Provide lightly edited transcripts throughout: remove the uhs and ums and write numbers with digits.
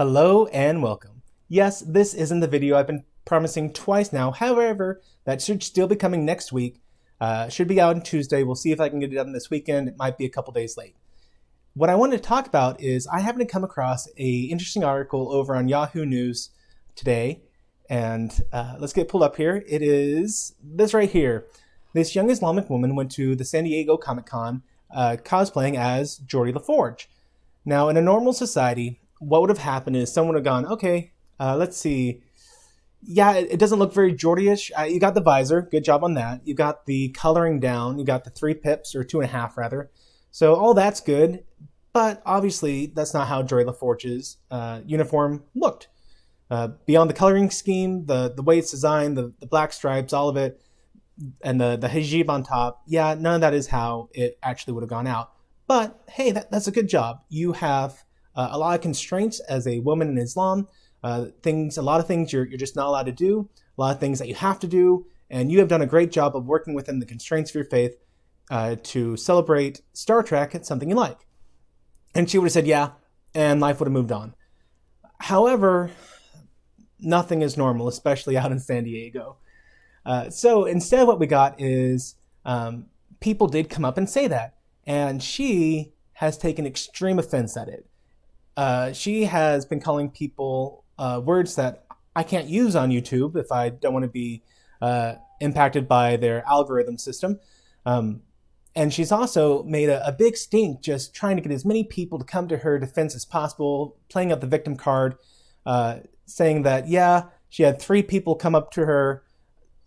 Hello and welcome. Yes, this isn't the video I've been promising twice now. However, that should still be coming next week. Should be out on Tuesday. We'll see if I can get it done this weekend. It might be a couple days late. What I wanted to talk about is I happened to come across an interesting article over on Yahoo News today. And let's get pulled up here. It is this right here. This young Islamic woman went to the San Diego Comic-Con cosplaying as Geordie LaForge. Now, in a normal society, what would have happened is someone would have gone, okay, let's see. Yeah, it doesn't look very Geordie-ish. You got the visor. Good job on that. You got the coloring down. You got the 3 pips, or 2.5 rather. So all that's good. But obviously, that's not how Geordie LaForge's uniform looked. Beyond the coloring scheme, the way it's designed, the black stripes, all of it, and the hijab on top, yeah, none of that is how it actually would have gone out. But hey, that's a good job. You have a lot of constraints as a woman in Islam. A lot of things you're just not allowed to do. A lot of things that you have to do, and you have done a great job of working within the constraints of your faith to celebrate Star Trek. It's something you like. And she would have said, yeah, and life would have moved on. However, nothing is normal, especially out in San Diego. So instead, what we got is people did come up and say that, and she has taken extreme offense at it. She has been calling people words that I can't use on YouTube if I don't want to be impacted by their algorithm system. And she's also made a big stink just trying to get as many people to come to her defense as possible, playing up the victim card, saying that, yeah, she had 3 people come up to her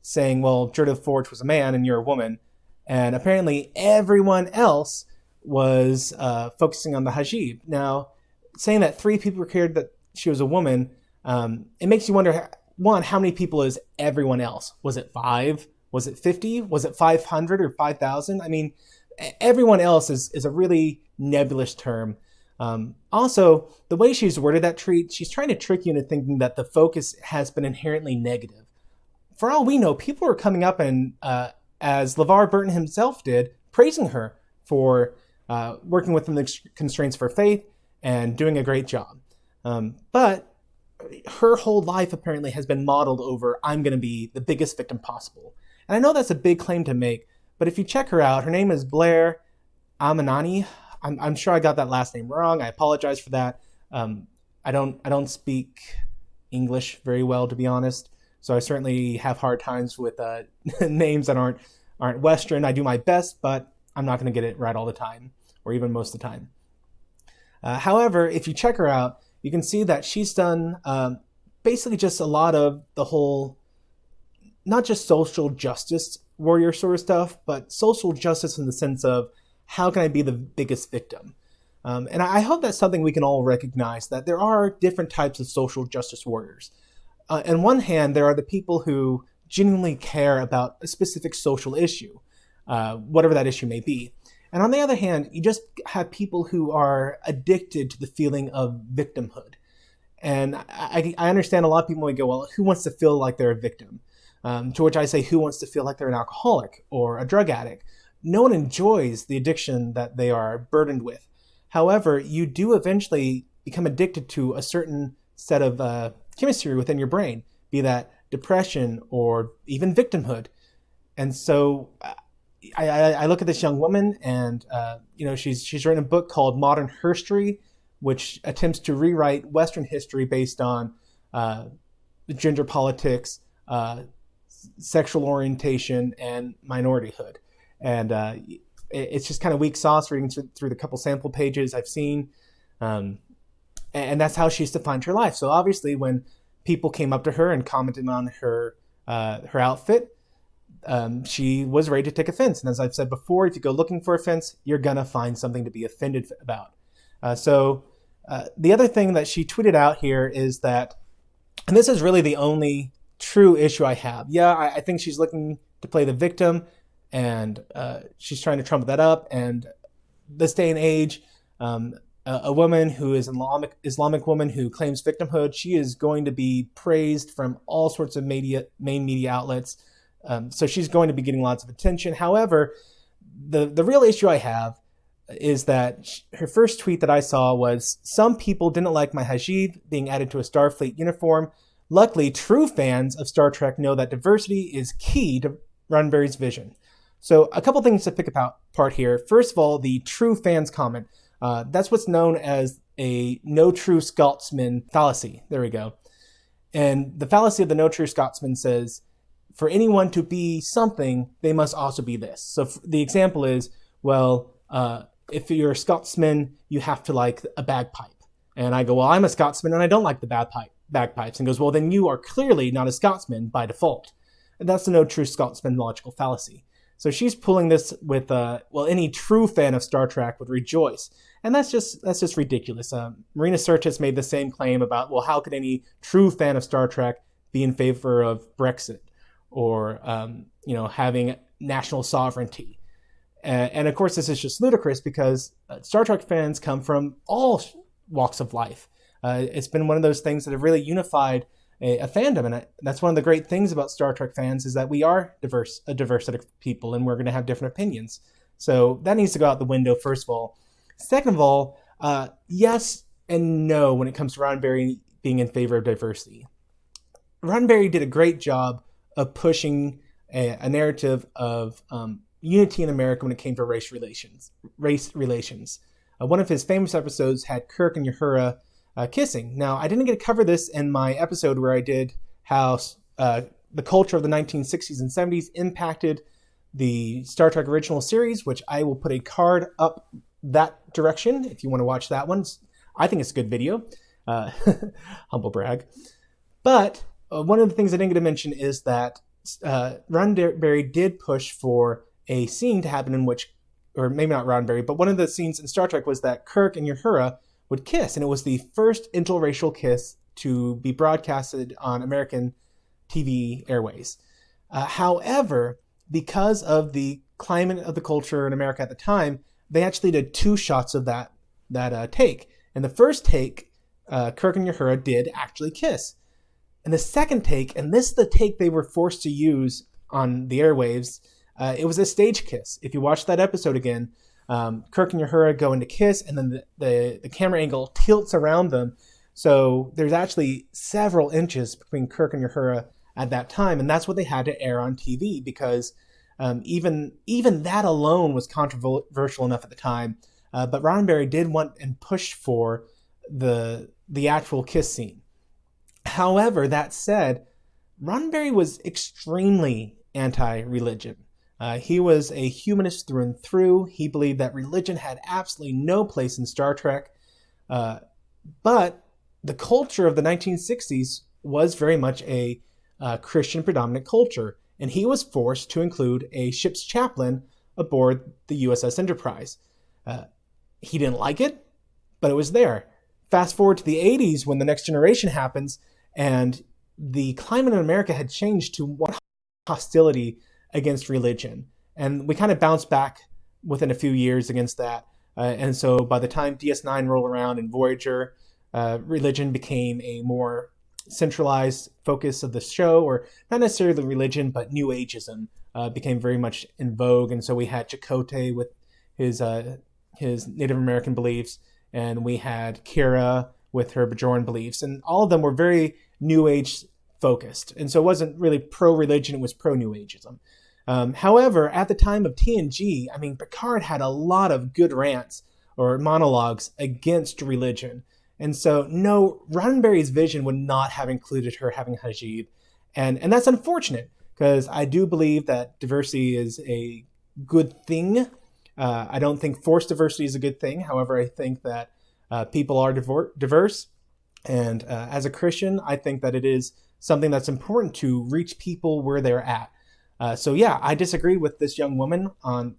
saying, well, Geordie LaForge was a man and you're a woman. And apparently everyone else was focusing on the Hajib. Now, saying that 3 people cared that she was a woman, it makes you wonder, one, how many people is everyone else? Was it 5? Was it 50? Was it 500 or 5,000? I mean, everyone else is a really nebulous term. Also, the way she's worded that tweet, she's trying to trick you into thinking that the focus has been inherently negative. For all we know, people are coming up and, as LeVar Burton himself did, praising her for working within the constraints for faith and doing a great job. But her whole life apparently has been modeled over, I'm going to be the biggest victim possible. And I know that's a big claim to make, but if you check her out, her name is Blair Amanani. I'm sure I got that last name wrong. I apologize for that. I don't speak English very well, to be honest. So I certainly have hard times with names that aren't Western. I do my best, but I'm not going to get it right all the time, or even most of the time. However, if you check her out, you can see that she's done basically just a lot of the whole, not just social justice warrior sort of stuff, but social justice in the sense of how can I be the biggest victim? And I hope that's something we can all recognize, that there are different types of social justice warriors. On one hand, there are the people who genuinely care about a specific social issue, whatever that issue may be. And on the other hand, you just have people who are addicted to the feeling of victimhood. And I understand a lot of people might go, well, who wants to feel like they're a victim? To which I say, who wants to feel like they're an alcoholic or a drug addict? No one enjoys the addiction that they are burdened with. However, you do eventually become addicted to a certain set of chemistry within your brain, be that depression or even victimhood. And so I look at this young woman, and she's written a book called Modern Herstory, which attempts to rewrite Western history based on gender politics, sexual orientation, and minorityhood. And it's just kind of weak sauce reading through the couple sample pages I've seen. And that's how she's defined her life. So obviously when people came up to her and commented on her outfit, she was ready to take offense. And as I've said before, if you go looking for offense, you're going to find something to be offended about. So the other thing that she tweeted out here is that, and this is really the only true issue I have. Yeah, I think she's looking to play the victim, and she's trying to trump that up. And this day and age, a woman who is an Islamic woman who claims victimhood, she is going to be praised from all sorts of main media outlets. So she's going to be getting lots of attention. However, the real issue I have is that her first tweet that I saw was, "Some people didn't like my Hajib being added to a Starfleet uniform. Luckily, true fans of Star Trek know that diversity is key to Roddenberry's vision." So a couple things to pick apart here. First of all, the true fans comment. That's what's known as a no true Scotsman fallacy. There we go. And the fallacy of the no true Scotsman says, for anyone to be something, they must also be this. So the example is, well, if you're a Scotsman, you have to like a bagpipe. And I go, well, I'm a Scotsman and I don't like the bagpipes. And goes, well, then you are clearly not a Scotsman by default. And that's the no true Scotsman logical fallacy. So she's pulling this with, well, any true fan of Star Trek would rejoice. And that's just ridiculous. Marina Sirtis made the same claim about, well, how could any true fan of Star Trek be in favor of Brexit or, having national sovereignty? And of course, this is just ludicrous because Star Trek fans come from all walks of life. It's been one of those things that have really unified a fandom. And that's one of the great things about Star Trek fans is that we are a diverse set of people and we're going to have different opinions. So that needs to go out the window, first of all. Second of all, yes and no when it comes to Roddenberry being in favor of diversity. Roddenberry did a great job of pushing a narrative of unity in America when it came to race relations. One of his famous episodes had Kirk and Uhura kissing. Now, I didn't get to cover this in my episode where I did how the culture of the 1960s and 70s impacted the Star Trek original series, which I will put a card up that direction if you want to watch that one. I think it's a good video. Humble brag. But one of the things I didn't get to mention is that Roddenberry did push for a scene to happen in which, or maybe not Roddenberry, but one of the scenes in Star Trek was that Kirk and Uhura would kiss, and it was the first interracial kiss to be broadcasted on American TV airways. However, because of the climate of the culture in America at the time, they actually did two shots of that take. In the first take, Kirk and Uhura did actually kiss. In the second take, and this is the take they were forced to use on the airwaves, it was a stage kiss. If you watch that episode again, Kirk and Uhura go into kiss, and then the camera angle tilts around them. So there's actually several inches between Kirk and Uhura at that time, and that's what they had to air on TV because even that alone was controversial enough at the time. But Roddenberry did want and pushed for the actual kiss scene. However, that said, Roddenberry was extremely anti-religion. He was a humanist through and through. He believed that religion had absolutely no place in Star Trek. But the culture of the 1960s was very much a Christian predominant culture, and he was forced to include a ship's chaplain aboard the USS Enterprise. He didn't like it, but it was there. Fast forward to the 80s when The Next Generation happens, and the climate in America had changed to one hostility against religion. And we kind of bounced back within a few years against that. And so by the time DS9 rolled around and Voyager, religion became a more centralized focus of the show, or not necessarily religion, but New Ageism became very much in vogue. And so we had Chakotay with his Native American beliefs, and we had Kira with her Bajoran beliefs, and all of them were very New Age focused. And so it wasn't really pro-religion, it was pro-New Ageism. However, at the time of TNG, Picard had a lot of good rants or monologues against religion. And so, no, Roddenberry's vision would not have included her having Hajib. And that's unfortunate, because I do believe that diversity is a good thing. I don't think forced diversity is a good thing. However, I think that people are diverse. And as a Christian, I think that it is something that's important to reach people where they're at. So yeah, I disagree with this young woman on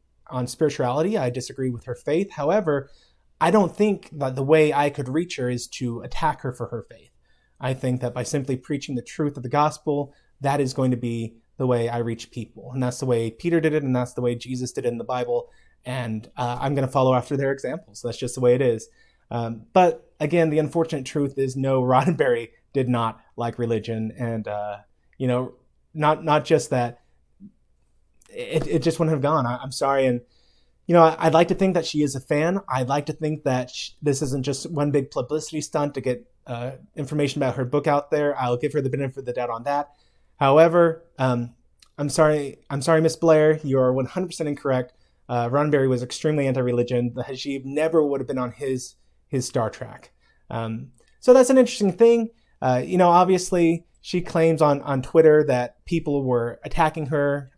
spirituality. I disagree with her faith. However, I don't think that the way I could reach her is to attack her for her faith. I think that by simply preaching the truth of the gospel, that is going to be the way I reach people. And that's the way Peter did it, and that's the way Jesus did it in the Bible. And I'm going to follow after their examples. That's just the way it is. But again, the unfortunate truth is no, Roddenberry did not like religion. And, not just that, it just wouldn't have gone. I'm sorry. And, I'd like to think that she is a fan. I'd like to think that this isn't just one big publicity stunt to get information about her book out there. I'll give her the benefit of the doubt on that. However, I'm sorry, Miss Blair, you're 100% incorrect. Roddenberry was extremely anti-religion. The Hajib never would have been on his Star Trek. So that's an interesting thing. Obviously, she claims on Twitter that people were attacking her,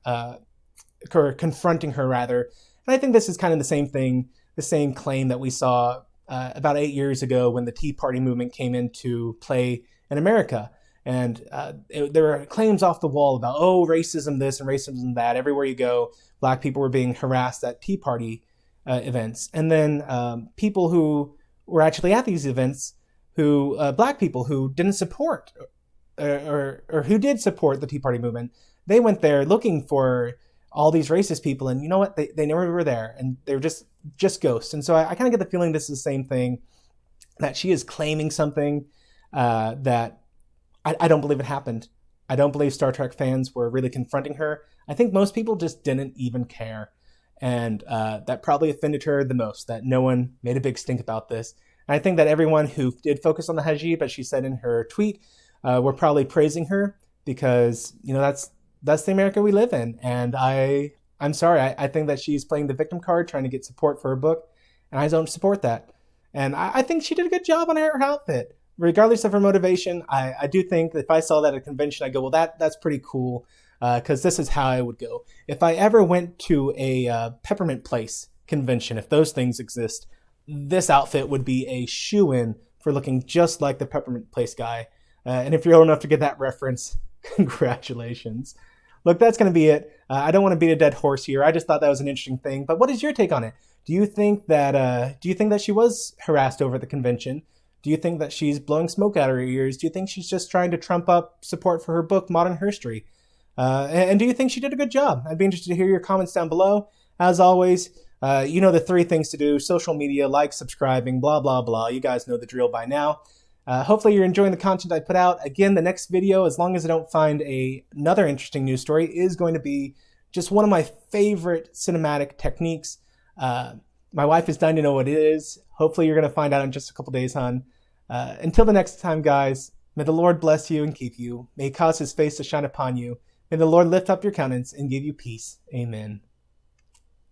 or confronting her rather. And I think this is kind of the same thing, the same claim that we saw about 8 years ago when the Tea Party movement came into play in America. And there were claims off the wall about, racism this and racism that. Everywhere you go, black people were being harassed at Tea Party events. And then people who were actually at these events, black people who didn't support or who did support the Tea Party movement, they went there looking for all these racist people, and you know what? They never were there, and they were just ghosts. And so I kind of get the feeling this is the same thing, that she is claiming something that I don't believe it happened. I don't believe Star Trek fans were really confronting her. I think most people just didn't even care, and that probably offended her the most, that no one made a big stink about this. And I think that everyone who did focus on the Hajib, as she said in her tweet, were probably praising her because, that's the America we live in. And I'm sorry, I think that she's playing the victim card, trying to get support for her book, and I don't support that. And I think she did a good job on her outfit. Regardless of her motivation, I do think that if I saw that at a convention, I'd go, well, that's pretty cool, because this is how I would go. If I ever went to a Peppermint Place convention, if those things exist, this outfit would be a shoo-in for looking just like the Peppermint Place guy. And if you're old enough to get that reference, congratulations. Look, that's going to be it. I don't want to beat a dead horse here. I just thought that was an interesting thing. But what is your take on it? Do you think that she was harassed over at the convention? Do you think that she's blowing smoke out of her ears? Do you think she's just trying to trump up support for her book, Modern Herstory? And do you think she did a good job? I'd be interested to hear your comments down below. As always, the 3 things to do: social media, like, subscribing, blah, blah, blah. You guys know the drill by now. Hopefully you're enjoying the content I put out. Again, the next video, as long as I don't find another interesting news story, is going to be just one of my favorite cinematic techniques. My wife is dying to know what it is. Hopefully you're going to find out in just a couple days, hon. Until the next time, guys, may the Lord bless you and keep you. May he cause his face to shine upon you. May the Lord lift up your countenance and give you peace. Amen.